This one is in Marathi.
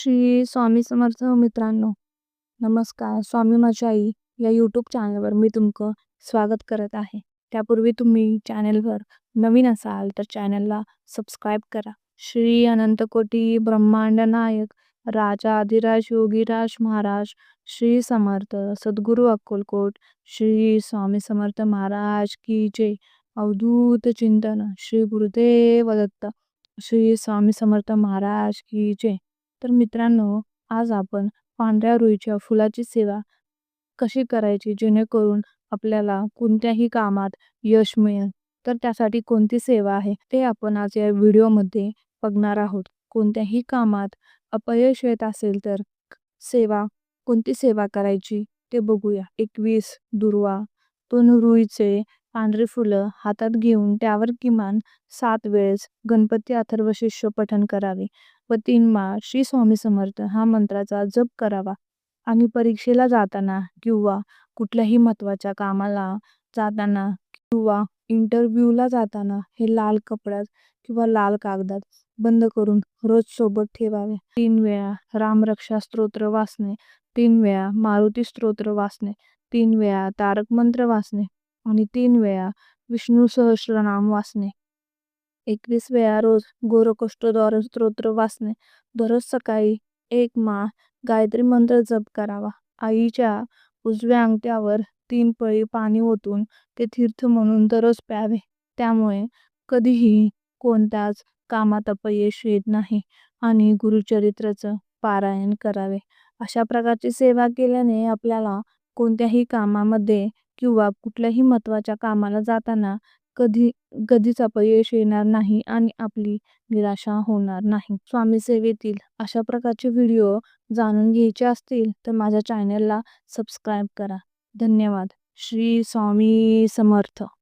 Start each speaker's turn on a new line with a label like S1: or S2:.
S1: श्री स्वामी समर्थ मित्रांनो, नमस्कार. स्वामी माझी आई या यूट्यूब चॅनलवर मी तुमचं स्वागत करत आहे. त्यापूर्वी तुम्ही चॅनलवर नवीन असाल तर चॅनलला सबस्क्राईब करा. श्री अनंत कोटी ब्रह्मांड नायक राजा आदिराज योगीराज महाराज श्री समर्थ सद्गुरू अक्कलकोट श्री स्वामी समर्थ महाराज की जय. अवधूत चिंतन श्री गुरुदेव दत्त श्री स्वामी समर्थ महाराज की जय. तर मित्रांनो, आज आपण पांढऱ्या रुईच्या फुलाची सेवा कशी करायची जेणेकरून आपल्याला कोणत्याही कामात यश मिळेल, तर त्यासाठी कोणती सेवा आहे ते आपण आज या व्हिडिओमध्ये बघणार आहोत. कोणत्याही कामात अपयश येत असेल तर कोणती सेवा करायची ते बघूया. 21 दुर्वा 2 रुईचे पांढरी फुलं हातात घेऊन त्यावर किमान 7 वेळेस गणपती अथर्वशीर्ष पठण करावे व 3 माळ श्री स्वामी समर्थ हा मंत्राचा जप करावा. आणि परीक्षेला जाताना किंवा कुठल्याही महत्त्वाच्या कामाला जाताना किंवा इंटरव्ह्यूला जाताना हे लाल कपड्यात किंवा लाल कागदात बंद करून रोज सोबत ठेवावे. 3 वेळा रामरक्षा स्तोत्र वाचणे, 3 वेळा मारुती स्तोत्र वाचणे, 3 वेळा तारक मंत्र वाचणे आणि 3 वेळा विष्णू सहस्त्रनाम वाचणे. 21 वेळा रोज गोरक्षोद्धार स्तोत्र वाचणे. दररोज सकाळी 1 माळ गायत्री मंत्र जप करावा. आईच्या उजव्या अंगठ्यावर 3 पळी पाणी ओतून ते तीर्थ म्हणून दररोज प्यावे. त्यामुळे कधीही कोणत्याच कामात अपयश येत नाही. आणि गुरुचरित्राचं पारायण करावे. अशा प्रकारची सेवा केल्याने आपल्याला कोणत्याही कामामध्ये किंवा कुठल्याही महत्त्वाच्या कामाला जाताना कधीच अपयश येणार नाही आणि आपली निराशा होणार नाही. स्वामी सेवेतील अशा प्रकारचे व्हिडिओ जाणून घ्यायचे असतील तर माझ्या चॅनलला सबस्क्राईब करा. धन्यवाद. श्री स्वामी समर्थ.